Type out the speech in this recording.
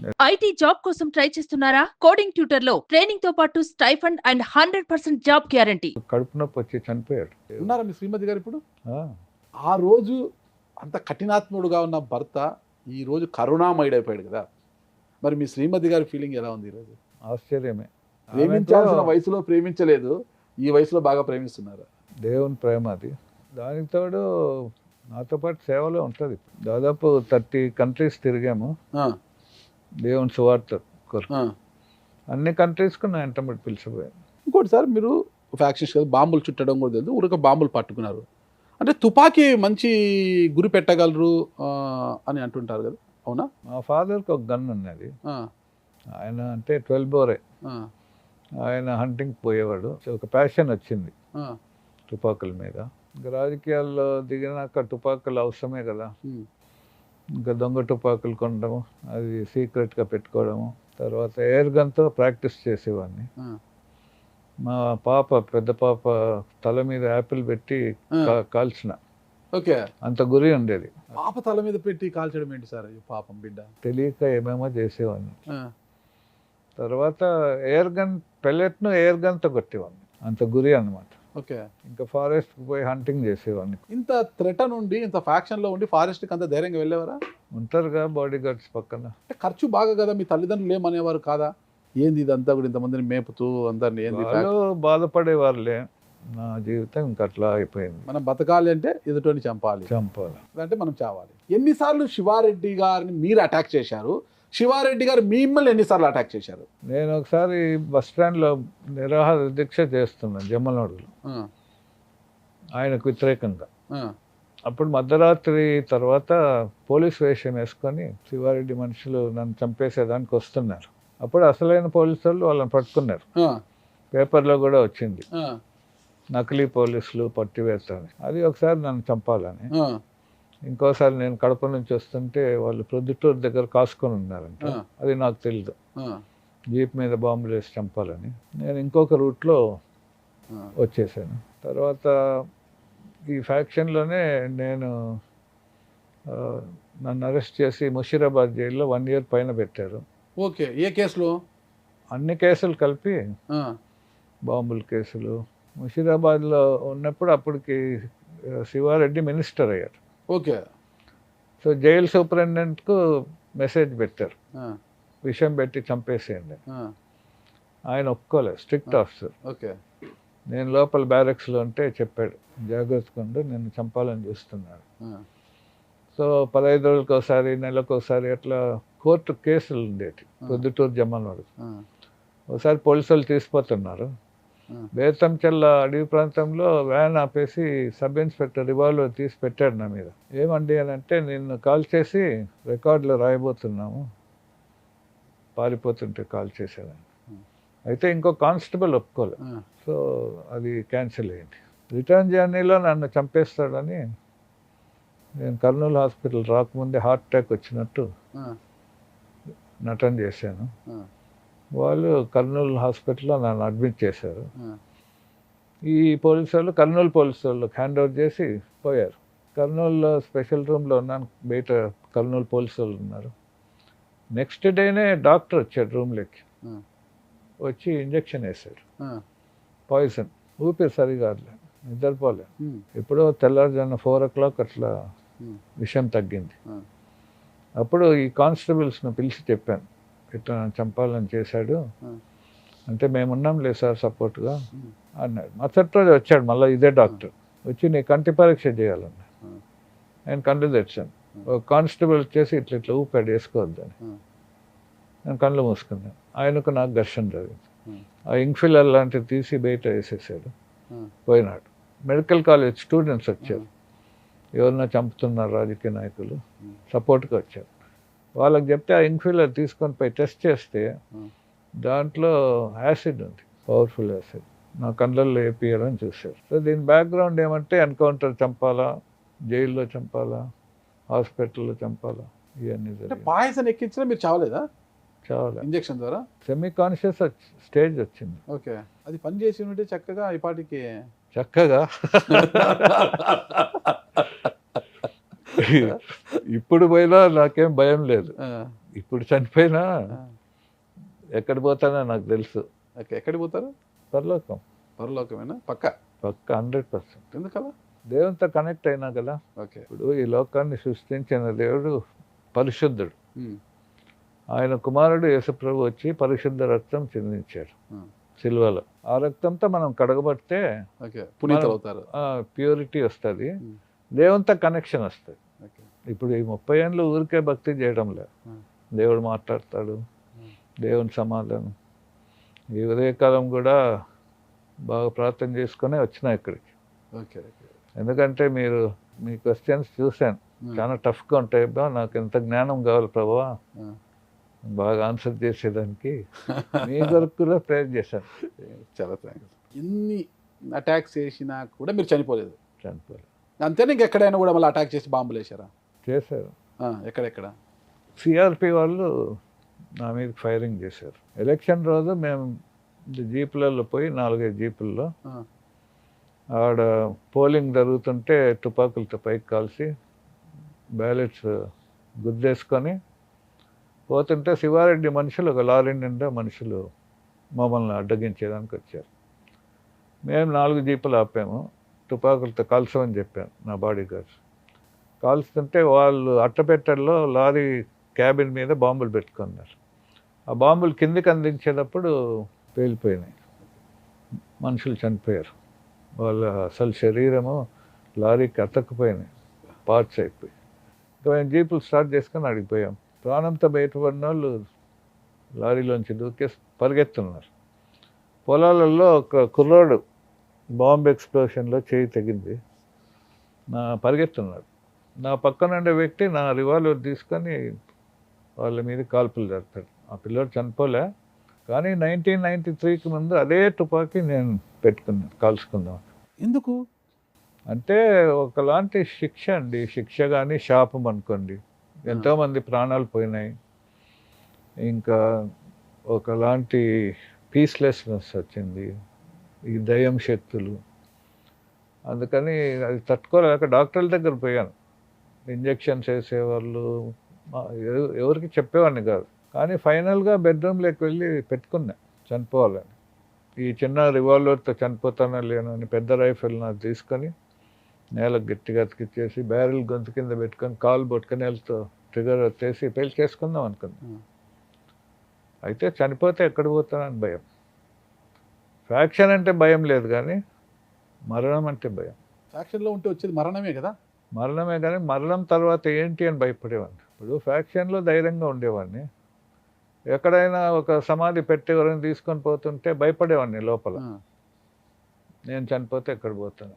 IT job కోసం try చేస్తున్నారా? Coding tutor లో ట్రైనింగ్ తో పాటు స్టైఫండ్ అండ్ 100% జాబ్ గ్యారంటీ. కడుపు నొప్పి వచ్చి చనిపోయాడు. ఉన్నారా మీ శ్రీమతి గారు ఇప్పుడు? ఆ, ఆ రోజు అంత కఠినాత్ముడుగా ఉన్న భర్త ఈ రోజు కరుణామయుడైపోయాడు కదా, మరి మీ శ్రీమతి గారి ఫీలింగ్ ఎలా ఉంది ఈరోజు? ఆశ్చర్యమే. ప్రేమించాల్సిన ఆమెతో వయసులో ప్రేమించలేదు, ఈ వయసులో బాగా ప్రేమిస్తున్నారు. దేవుని ప్రేమ అది. దానికి తోడు నాతో పాటు సేవలో ఉంటుంది. దాదాపు 30 కంట్రీస్ తిరిగాము ఆ, దేవుని సువార్త కొరకు. ఆ. అన్ని కంట్రీస్కు నా ఎంటబడి పిలిచిపోయాను. ఇంకోటి సార్, మీరు ఫ్యాక్షన్స్ కదా, బాంబులు చుట్టడం కూడా తెలుసు, ఊరిక బాంబులు పట్టుకున్నారు అంటే తుపాకీ మంచి గురి పెట్టగలరు అని అంటుంటారు కదా, అవునా? మా ఫాదర్కి ఒక గన్ ఉన్నది. ఆ, ఆయన అంటే 12 బోరే. ఆ, ఆయన హంటింగ్ పోయేవాడు. సో ఒక ప్యాషన్ వచ్చింది ఆ. తుపాకుల మీద. ఇంకా రాజకీయాల్లో దిగినాక తుపాకులు అవసరమే కదా. ఉమ్, ఇంకా దొంగ తుపాకులు కొనడము, అది సీక్రెట్గా పెట్టుకోవడము. తర్వాత ఎయిర్ గన్తో ప్రాక్టీస్ చేసేవాడిని. ఆ. మా పాప, పెద్ద పాప తల మీద యాపిల్ పెట్టి కాల్చిన, ఓకే. అంత గురి ఉండేది. పాప తల మీద పెట్టి కాల్చడం ఏంటి సార్? అయ్యో పాపం బిడ్డ. తెలియక ఏమేమో చేసేవాడిని. ఆ, తర్వాత ఎయిర్ గన్ పెల్లెట్ను ఎయిర్ గన్తో కొట్టేవాడిని, అంత గురి అన్నమాట. ఓకే. ఇంకా ఫారెస్ట్కి పోయి హంటింగ్ చేసేవాడిని. ఇంత థ్రెట నుండి, ఇంత ఫ్యాక్షన్లో ఉండి ఫారెస్ట్కి అంత ధైర్యంగా వెళ్ళేవారా? ఉంటారుగా బాడీ గార్డ్స్ పక్కన. అంటే ఖర్చు బాగా కదా, మీ తల్లిదండ్రులు ఏమనేవారు కాదా? ఏంది ఇదంతా కూడా ఇంతమందిని మేపుతూ అందరిని, ఏంది వాళ్ళు బాధపడేవారులే. నా జీవితం ఇంకా అట్లా అయిపోయింది. మనం బతకాలి అంటే ఎదుటోని చంపాలి, చంపాలి అంటే మనం చావాలి. ఎన్నిసార్లు శివారెడ్డి గారిని మీరు అటాక్ చేశారు? శివారెడ్డి గారు మిమ్మల్ని ఎన్నిసార్లు అటాక్ చేశారు? నేను ఒకసారి బస్ స్టాండ్లో నిరాహార దీక్ష చేస్తున్నాను జమ్మలమడుగులో, ఆ, ఆయనకు వ్యతిరేకంగా. ఆ, అప్పుడు మధ్యరాత్రి తర్వాత పోలీస్ వేషం వేసుకొని శివారెడ్డి మనుషులు నన్ను చంపేసేదానికి వస్తున్నారు. అప్పుడు అసలైన పోలీసు వాళ్ళు వాళ్ళని పట్టుకున్నారు. ఆ, పేపర్లో కూడా వచ్చింది, ఆ, నకిలీ పోలీసులు పట్టివేస్తారని. అది ఒకసారి నన్ను చంపాలని. ఆ, ఇంకోసారి నేను కడప నుంచి వస్తుంటే వాళ్ళు ప్రొద్దుటూరు దగ్గర కాసుకొని ఉన్నారంట. ఆ. అది నాకు తెలియదు. ఆ, జీప్ మీద బాంబులు వేసి చంపాలని నేను ఇంకొక రూట్లో ఆ. వచ్చేసాను. తర్వాత ఈ ఫ్యాక్షన్లోనే నేను నన్ను అరెస్ట్ చేసి ముషీరాబాద్ జైల్లో 1 year పైన పెట్టారు. ఓకే. ఏ కేసులో? అన్ని కేసులు కలిపి, ఆ, బాంబుల కేసులు. ముషీరాబాద్లో ఉన్నప్పుడు అప్పటికి శివారెడ్డి మినిస్టర్ అయ్యారు. ఓకే. సో జైలు సూపరింటెండెంట్కు మెసేజ్ పెట్టారు, ఆ, విషయం పెట్టి చంపేసేయండి. ఆ, ఆయన ఒప్పుకోలేదు, స్ట్రిక్ట్ ఆఫీసర్. ఓకే. నేను లోపల బ్యారక్స్లో ఉంటే చెప్పాడు, జాగ్రత్తగా ఉండు, నిన్ను చంపాలని చూస్తున్నాడు. ఆ, సో 15 రోజులకు ఒకసారి, నెలకు ఒకసారి అట్లా కోర్టు కేసులు ఉండేవి ప్రొద్దుటూరు జమ్మలమడుగు. ఆ, ఒకసారి పోలీసు వాళ్ళు తీసుకుపోతున్నారు. ఆ. బేతంచెల్ల అడవి ప్రాంతంలో వ్యాన్ ఆపేసి సబ్ ఇన్స్పెక్టర్ రివాల్వర్ తీసి పెట్టాడు నా మీద. ఏమండి అని అంటే, నిన్ను కాల్ చేసి రికార్డులో రాయబోతున్నాము, పారిపోతుంటే కాల్ చేశాను. అయితే ఇంకో కానిస్టేబుల్ ఒప్పుకోలేదు. ఆ. సో అది క్యాన్సిల్ అయింది. రిటర్న్ జర్నీలో నన్ను చంపేస్తాడని నేను కర్నూలు హాస్పిటల్ రాకముందే హార్ట్ అటాక్ వచ్చినట్టు ఆ, నటన చేశాను. ఆ, వాళ్ళు కర్నూలు హాస్పిటల్లో నన్ను అడ్మిట్ చేశారు. ఆ. ఈ పోలీసు వాళ్ళు కర్నూలు పోలీసు వాళ్ళకి హ్యాండ్ ఓవర్ చేసి పోయారు. కర్నూలులో స్పెషల్ రూమ్లో ఉన్నాను, బయట కర్నూలు పోలీసు వాళ్ళు ఉన్నారు. నెక్స్ట్ డేనే డాక్టర్ వచ్చాడు రూమ్లోకి, ఆ, వచ్చి ఇంజెక్షన్ వేశాడు, ఆ. పాయిజన్. ఊపిరి సరిగా నిద్రపోలే. ఉమ్, ఎప్పుడో తెల్లారుజామున 4 o'clock అట్లా ఉమ్, విషయం తగ్గింది. ఆ. అప్పుడు ఈ కానిస్టేబుల్స్ని పిలిచి చెప్పాను, ఇట్లా నన్ను చంపాలని చేశాడు ఆ. అంటే, మేమున్నాం లేదు సార్ సపోర్ట్గా ఉమ్, అన్నాడు. మరుసటి రోజు వచ్చాడు మళ్ళీ ఇదే డాక్టర్, వచ్చి నీ కంటి పరీక్ష చేయాలన్నా. ఆ. నేను కళ్ళు తెచ్చాను. ఒక కానిస్టేబుల్ వచ్చేసి ఇట్లా ఇట్లా ఊపాడు, వేసుకోవద్దని. ఆ. నేను కళ్ళు మూసుకున్నాను. ఆయనకు నాకు ఘర్షణ జరిగింది. ఉమ్, ఆ ఇంక్ఫిలర్ లాంటివి తీసి బయట వేసేసాడు, ఆ. పోయినాడు. మెడికల్ కాలేజ్ స్టూడెంట్స్ వచ్చారు, ఎవరినో చంపుతున్నారు రాజకీయ నాయకులు, సపోర్ట్గా వచ్చారు. వాళ్ళకి చెప్తే ఆ ఇంక్ఫిలర్ తీసుకొని పోయి టెస్ట్ చేస్తే దాంట్లో యాసిడ్ ఉంది, పవర్ఫుల్ యాసిడ్. నా కళ్ళల్లో వేపియాలని చూశారు. సో దీని బ్యాక్గ్రౌండ్ ఏమంటే, ఎన్కౌంటర్ చంపాలా, జైల్లో చంపాలా, హాస్పిటల్లో చంపాలా, ఇవన్నీ అంటే జరిగాయి. పాయసం ఎక్కించినా మీరు చావలేదా చాలా ఇంజెక్షన్ ద్వారా? సెమీ కాన్షియస్ స్టేజ్ వచ్చింది. ఓకే. అది పని చేసి ఉంటే చక్కగా ఈ పాటికి చక్కగా ఇప్పుడు పోయినా నాకేం భయం లేదు. ఆ, ఇప్పుడు చనిపోయినా ఆ. ఎక్కడ పోతానో నాకు తెలుసు. ఓకే, ఎక్కడికి పోతారు? పరలోకం పరలోకమేనా? పక్క. పక్క 100%. ఎందుకలా? దేవునితో కనెక్ట్ అయినా కదా. ఓకే. ఇప్పుడు ఈ లోకాన్ని సృష్టించిన దేవుడు పరిశుద్ధుడు. ఉమ్. ఆయన కుమారుడు యేసుప్రభు వచ్చి పరిశుద్ధ రక్తం చిందించాడు ఉమ్. సిలువలో. ఆ రక్తంతో మనం కడగబడితే ఓకే, పునీతులు అవుతారు. ప్యూరిటీ వస్తుంది, ఉమ్. దేవునితో కనెక్షన్ వస్తుంది. ఓకే. ఇప్పుడు ఈ 30 ఏళ్ళు ఊరికే భక్తి చేయడం లేదు. ఉమ్. దేవుడు మాట్లాడతాడు, ఉమ్. దేవుని సమాధానం. ఈ ఉదయకాలం కూడా బాగా ప్రార్థన చేసుకునే వచ్చిన ఇక్కడికి. ఓకే. ఓకే. ఎందుకంటే మీ క్వశ్చన్స్ చూశాను, ఉమ్. చాలా టఫ్గా ఉంటాయి. బా నాకు ఎంత జ్ఞానం కావాలి ప్రభువా ఉమ్. బాగా ఆన్సర్ చేసేదానికి. మీ కొరకు కూడా ప్రేయర్ చేశాను. చాలా థ్యాంక్స్. ఎన్ని అటాక్స్ చేసినా కూడా మీరు చనిపోలేదు. చనిపోలేదు. అంతేనా? ఇంకెక్కడైనా కూడా మళ్ళీ అటాక్ చేసి బాంబులు వేశారా? చేశారు. ఎక్కడెక్కడ? సిఆర్పి వాళ్ళు నా మీద ఫైరింగ్ చేశారు. ఎలక్షన్ రోజు మేము జీపులలో పోయి 4-5 జీపుల్లో ఆడ పోలింగ్ జరుగుతుంటే తుపాకులతో పైకి కాల్చి బ్యాలెట్స్ గుద్దేసుకొని పోతుంటే శివారెడ్డి మనుషులు, ఒక లారీ నిండా మనుషులు మమ్మల్ని అడ్డగించేదానికి వచ్చారు. మేము 4 జీపులు ఆపాము, తుపాకులతో కాల్చమని చెప్పాను నా బాడీ గార్డ్స్. కాల్చుతుంటే వాళ్ళు అట్టపెట్టెల్లో లారీ క్యాబిన్ మీద బాంబులు పెట్టుకున్నారు. ఆ బాంబులు కిందికి అందించేటప్పుడు పేలిపోయినాయి, మనుషులు చనిపోయారు. వాళ్ళ అసలు శరీరము లారీకి అతక్కుపోయినాయి, పార్ట్స్ అయిపోయి. ఇంకా మేము జీపులు స్టార్ట్ చేసుకొని అడిగిపోయాం. ప్రాణంతో బయటపడిన వాళ్ళు లారీలోంచి దూకేసి పరిగెత్తున్నారు. పొలాలలో ఒక కుర్రాడు బాంబ్ ఎక్స్ప్లోషన్లో చేయి తెగింది, పరిగెత్తున్నాడు. నా పక్కన ఉండే వ్యక్తి నా రివాల్వర్ తీసుకొని వాళ్ళ మీద కాల్పులు జరుపుతాడు. ఆ పిల్లోడు చనిపోలే, కానీ 1993కి ముందు అదే తుపాకీ నేను పెట్టుకున్నాను కాల్చుకుందాం. ఎందుకు? అంటే ఒకలాంటి శిక్ష అండి. శిక్ష కానీ శాపం అనుకోండి. ఎంతోమంది ప్రాణాలు పోయినాయి. ఇంకా ఒకలాంటి పీస్లెస్నెస్ వచ్చింది, ఈ దయ్యం శక్తులు. అందుకని అది తట్టుకోలేక డాక్టర్ల దగ్గర పోయాను. ఇంజెక్షన్స్ వేసేవాళ్ళు, ఎవరికి చెప్పేవాడిని కాదు. కానీ ఫైనల్గా బెడ్రూమ్లోకి వెళ్ళి పెట్టుకున్నా చనిపోవాలని. ఈ చిన్న రివాల్వర్తో చనిపోతానో లేను అని పెద్ద రైఫిల్ నాకు తీసుకొని నేలకు గట్టిగా అతికిచ్చేసి బ్యారెల్ గొంతు కింద పెట్టుకొని కాలు బొట్టుకనేలతో ట్రిగర్ వచ్చేసి పెళ్లి చేసుకుందాం అనుకున్నాను. అయితే చనిపోతే ఎక్కడ పోతానని భయం. ఫ్యాక్షన్ అంటే భయం లేదు, కానీ మరణం అంటే భయం. ఫ్యాక్షన్లో ఉంటే వచ్చేది మరణమే కదా. మరణమే, కానీ మరణం తర్వాత ఏంటి అని భయపడేవాడిని. ఇప్పుడు ఫ్యాక్షన్లో ధైర్యంగా ఉండేవాడిని. ఎక్కడైనా ఒక సమాధి పెట్టి ఎవరైనా తీసుకొని పోతుంటే భయపడేవాడిని లోపల, నేను చనిపోతే ఎక్కడ పోతాను.